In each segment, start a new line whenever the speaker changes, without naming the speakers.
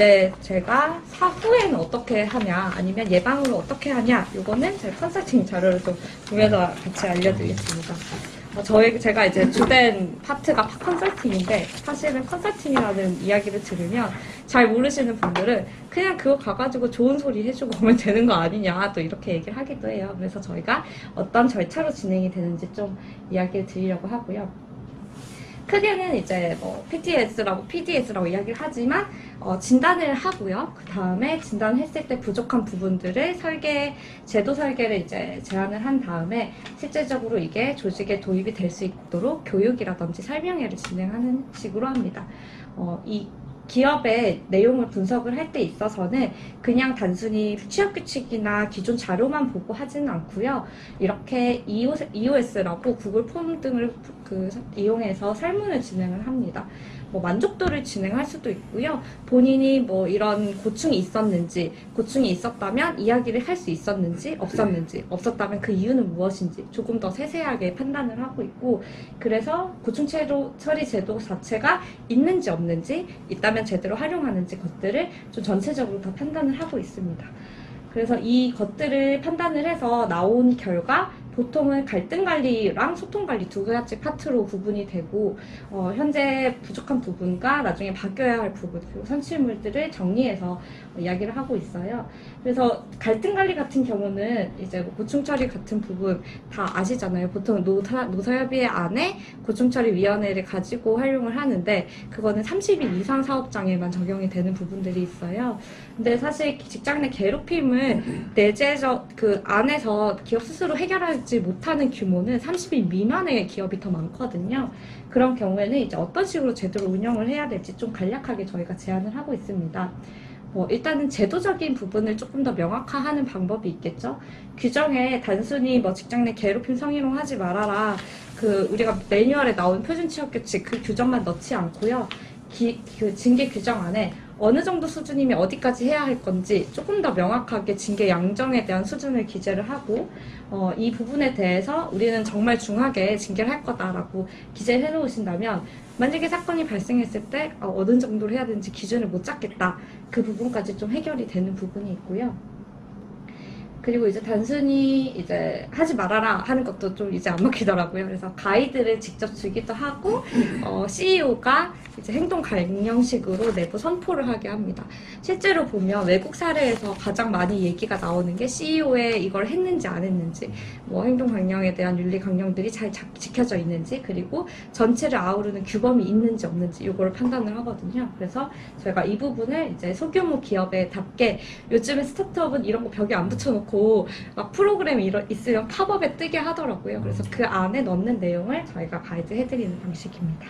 이제 제가 사후에는 어떻게 하냐, 아니면 예방으로 어떻게 하냐, 요거는 제 컨설팅 자료를 좀 보면서 같이 알려드리겠습니다. 제가 이제 주된 파트가 컨설팅인데, 사실은 컨설팅이라는 이야기를 들으면 잘 모르시는 분들은 그냥 그거 가가지고 좋은 소리 해주고 오면 되는 거 아니냐, 또 이렇게 얘기를 하기도 해요. 그래서 저희가 어떤 절차로 진행이 되는지 좀 이야기를 드리려고 하고요. 크게는 이제 뭐 PDS라고 이야기를 하지만 진단을 하고요. 그 다음에 진단했을 때 부족한 부분들을 제도 설계를 이제 제안을 한 다음에 실제적으로 이게 조직에 도입이 될 수 있도록 교육이라든지 설명회를 진행하는 식으로 합니다. 이 기업의 내용을 분석을 할 때 있어서는 그냥 단순히 취업 규칙이나 기존 자료만 보고 하지는 않고요. 이렇게 EOS라고 구글 폼 등을 이용해서 설문을 진행을 합니다. 뭐 만족도를 진행할 수도 있고요. 본인이 뭐 이런 고충이 있었다면 이야기를 할 수 있었는지, 없었다면 그 이유는 무엇인지 조금 더 세세하게 판단을 하고 있고, 그래서 고충 처리 제도 자체가 있는지 없는지, 있다면 제대로 활용하는지 것들을 좀 전체적으로 다 판단을 하고 있습니다. 그래서 이 것들을 판단을 해서 나온 결과 보통은 갈등관리랑 소통관리 두 가지 파트로 구분이 되고, 현재 부족한 부분과 나중에 바뀌어야 할 부분, 그리고 선출물들을 정리해서 이야기를 하고 있어요. 그래서 갈등관리 같은 경우는 이제 뭐 고충처리 같은 부분 다 아시잖아요. 보통 노사협의회 안에 고충처리위원회를 가지고 활용을 하는데, 그거는 30인 이상 사업장에만 적용이 되는 부분들이 있어요. 근데 사실 직장 내 괴롭힘을 안에서 기업 스스로 해결하지 못하는 규모는 30인 미만의 기업이 더 많거든요. 그런 경우에는 이제 어떤 식으로 제도를 운영을 해야 될지 좀 간략하게 저희가 제안을 하고 있습니다. 일단은 제도적인 부분을 조금 더 명확화하는 방법이 있겠죠. 규정에 단순히 뭐 직장 내 괴롭힘 성희롱 하지 말아라, 우리가 매뉴얼에 나온 표준 취업 규칙 그 규정만 넣지 않고요. 징계 규정 안에 어느 정도 수준이면 어디까지 해야 할 건지 조금 더 명확하게 징계 양정에 대한 수준을 기재를 하고, 이 부분에 대해서 우리는 정말 중하게 징계를 할 거다라고 기재를 해놓으신다면, 만약에 사건이 발생했을 때 어느 정도로 해야 되는지 기준을 못 잡겠다, 그 부분까지 좀 해결이 되는 부분이 있고요. 그리고 이제 단순히 이제 하지 말아라 하는 것도 좀 이제 안 먹히더라고요. 그래서 가이드를 직접 주기도 하고, CEO가 이제 행동 강령식으로 내부 선포를 하게 합니다. 실제로 보면 외국 사례에서 가장 많이 얘기가 나오는 게 CEO의 이걸 했는지 안 했는지, 뭐 행동 강령에 대한 윤리 강령들이 잘 지켜져 있는지, 그리고 전체를 아우르는 규범이 있는지 없는지 이거를 판단을 하거든요. 그래서 저희가 이 부분을 이제 소규모 기업에답게, 요즘에 스타트업은 이런 거 벽에 안 붙여놓고 막 프로그램이 있으면 팝업에 뜨게 하더라고요. 그래서 그 안에 넣는 내용을 저희가 가이드 해드리는 방식입니다.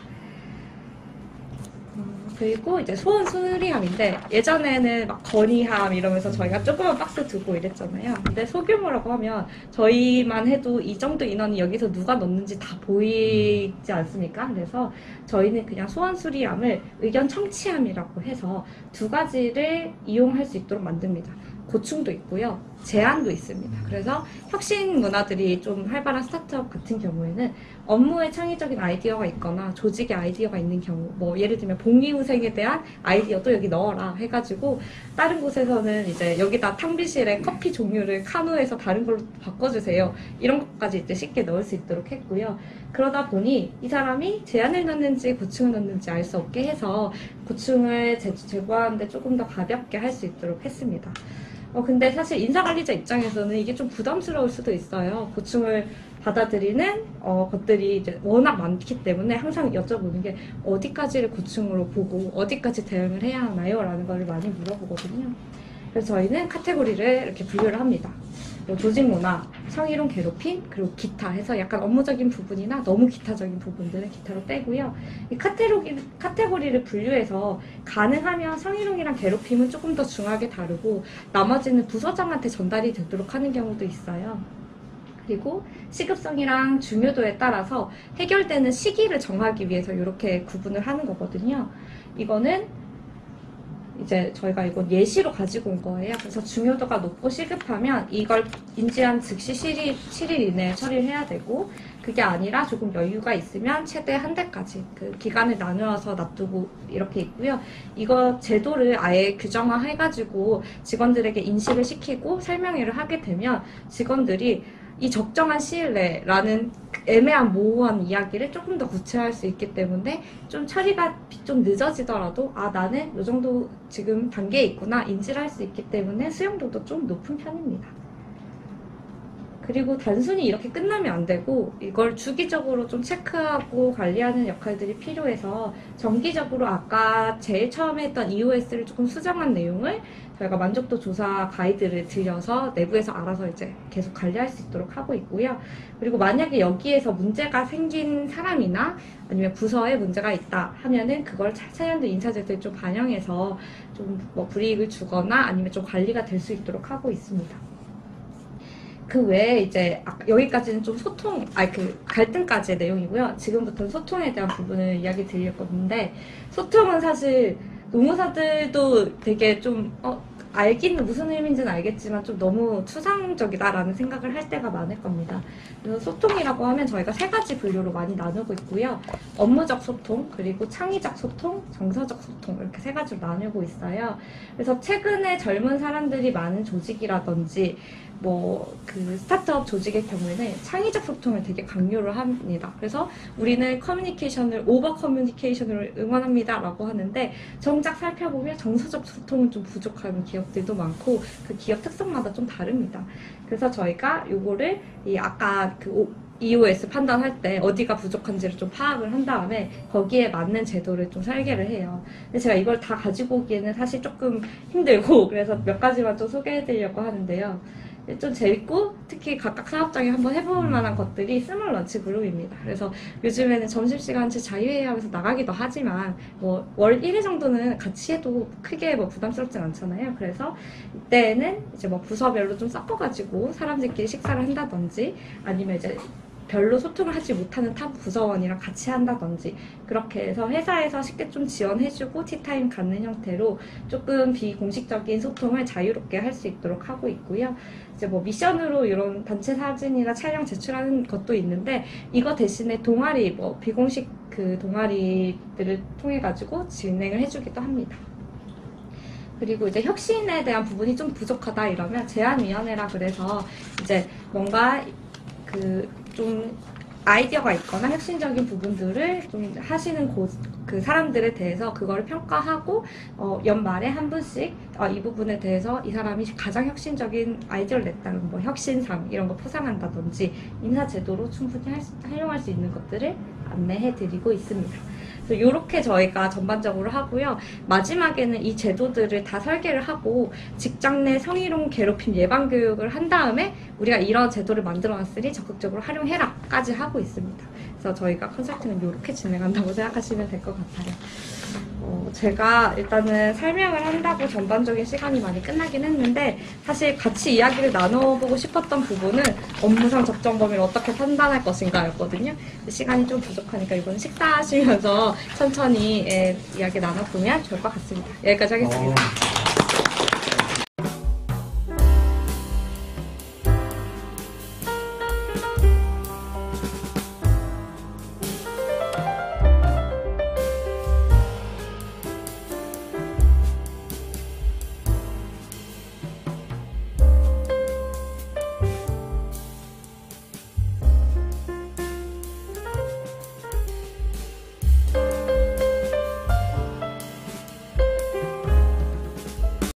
그리고 이제 소원 수리함인데, 예전에는 막 건의함 이러면서 저희가 조그만 박스 두고 이랬잖아요. 근데 소규모라고 하면 저희만 해도 이 정도 인원이 여기서 누가 넣는지 다 보이지 않습니까? 그래서 저희는 그냥 소원 수리함을 의견 청취함이라고 해서 두 가지를 이용할 수 있도록 만듭니다. 고충도 있고요, 제안도 있습니다. 그래서 혁신 문화들이 좀 활발한 스타트업 같은 경우에는 업무에 창의적인 아이디어가 있거나 조직의 아이디어가 있는 경우, 뭐 예를 들면 복리후생에 대한 아이디어도 여기 넣어라 해가지고, 다른 곳에서는 이제 여기다 탕비실에 커피 종류를 카누에서 다른 걸로 바꿔주세요, 이런 것까지 이제 쉽게 넣을 수 있도록 했고요. 그러다 보니 이 사람이 제안을 넣는지 고충을 넣는지 알 수 없게 해서 고충을 제거하는데 조금 더 가볍게 할 수 있도록 했습니다. 근데 사실 인사관리자 입장에서는 이게 좀 부담스러울 수도 있어요. 고충을 받아들이는 것들이 이제 워낙 많기 때문에 항상 여쭤보는 게, 어디까지를 고충으로 보고 어디까지 대응을 해야 하나요? 라는 걸 많이 물어보거든요. 그래서 저희는 카테고리를 이렇게 분류를 합니다. 조직 문화, 성희롱 괴롭힘, 그리고 기타 해서 약간 업무적인 부분이나 너무 기타적인 부분들은 기타로 빼고요. 이 카테고리를 분류해서 가능하면 성희롱이랑 괴롭힘은 조금 더 중하게 다루고, 나머지는 부서장한테 전달이 되도록 하는 경우도 있어요. 그리고 시급성이랑 중요도에 따라서 해결되는 시기를 정하기 위해서 이렇게 구분을 하는 거거든요. 이거는 이제 저희가 이건 예시로 가지고 온 거예요. 그래서 중요도가 높고 시급하면 이걸 인지한 즉시 7일 이내에 처리를 해야 되고, 그게 아니라 조금 여유가 있으면 최대 한 달까지 그 기간을 나누어서 놔두고 이렇게 있고요. 이거 제도를 아예 규정화해가지고 직원들에게 인식을 시키고 설명회를 하게 되면 직원들이 이 적정한 시일 내라는 애매한 모호한 이야기를 조금 더 구체화할 수 있기 때문에 좀 처리가 좀 늦어지더라도 아 나는 이 정도 지금 단계에 있구나 인지를 할 수 있기 때문에 수용도도 좀 높은 편입니다. 그리고 단순히 이렇게 끝나면 안 되고 이걸 주기적으로 좀 체크하고 관리하는 역할들이 필요해서 정기적으로 아까 제일 처음에 했던 EOS를 조금 수정한 내용을 저희가 만족도 조사 가이드를 들여서 내부에서 알아서 이제 계속 관리할 수 있도록 하고 있고요. 그리고 만약에 여기에서 문제가 생긴 사람이나 아니면 부서에 문제가 있다 하면은 그걸 차년도 인사제도에 좀 반영해서 좀 뭐 불이익을 주거나 아니면 좀 관리가 될 수 있도록 하고 있습니다. 그 외에 이제 여기까지는 좀 소통, 갈등까지의 내용이고요. 지금부터는 소통에 대한 부분을 이야기 드릴 건데, 소통은 사실 노무사들도 되게 좀 알기는 무슨 의미인지는 알겠지만 좀 너무 추상적이다라는 생각을 할 때가 많을 겁니다. 그래서 소통이라고 하면 저희가 3가지 분류로 많이 나누고 있고요. 업무적 소통, 그리고 창의적 소통, 정서적 소통 이렇게 3가지로 나누고 있어요. 그래서 최근에 젊은 사람들이 많은 조직이라든지 그 스타트업 조직의 경우에는 창의적 소통을 되게 강요를 합니다. 그래서 우리는 커뮤니케이션을 오버 커뮤니케이션을 응원합니다 라고 하는데 정작 살펴보면 정서적 소통은 좀 부족한 기업들도 많고 그 기업 특성마다 좀 다릅니다. 그래서 저희가 요거를 아까 그 EOS 판단할 때 어디가 부족한지를 좀 파악을 한 다음에 거기에 맞는 제도를 좀 설계를 해요. 근데 제가 이걸 다 가지고 오기에는 사실 조금 힘들고 그래서 몇 가지만 좀 소개해드리려고 하는데요. 좀 재밌고 특히 각각 사업장에 한번 해볼 만한 것들이 스몰 런치 그룹입니다. 그래서 요즘에는 점심시간 제 자유회의하면서 나가기도 하지만 월 1회 정도는 같이 해도 크게 부담스럽진 않잖아요. 그래서 이때는 이제 부서별로 좀 섞어가지고 사람들끼리 식사를 한다든지 아니면 이제 별로 소통을 하지 못하는 타 부서원이랑 같이 한다든지 그렇게 해서 회사에서 쉽게 좀 지원해주고 티타임 갖는 형태로 조금 비공식적인 소통을 자유롭게 할 수 있도록 하고 있고요. 이제 미션으로 이런 단체 사진이나 촬영 제출하는 것도 있는데 이거 대신에 동아리 비공식 그 동아리들을 통해 가지고 진행을 해주기도 합니다. 그리고 이제 혁신에 대한 부분이 좀 부족하다 이러면 제안위원회라 그래서 이제 뭔가 좀 아이디어가 있거나 혁신적인 부분들을 좀 하시는 그 사람들에 대해서 그거를 평가하고 연말에 한 분씩 이 부분에 대해서 이 사람이 가장 혁신적인 아이디어를 냈다는 혁신상 이런 거 포상한다든지 인사제도로 충분히 활용할 수 있는 것들을 안내해 드리고 있습니다. 그래서 이렇게 저희가 전반적으로 하고요. 마지막에는 이 제도들을 다 설계를 하고 직장 내 성희롱 괴롭힘 예방 교육을 한 다음에 우리가 이런 제도를 만들어놨으니 적극적으로 활용해라까지 하고 있습니다. 그래서 저희가 컨설팅은 이렇게 진행한다고 생각하시면 될 것 같아요. 제가 일단은 설명을 한다고 전반적인 시간이 많이 끝나긴 했는데 사실 같이 이야기를 나눠보고 싶었던 부분은 업무상 적정 범위를 어떻게 판단할 것인가 였거든요. 시간이 좀 부족하니까 이건 식사하시면서 천천히 이야기 나눠보면 좋을 것 같습니다. 여기까지 하겠습니다.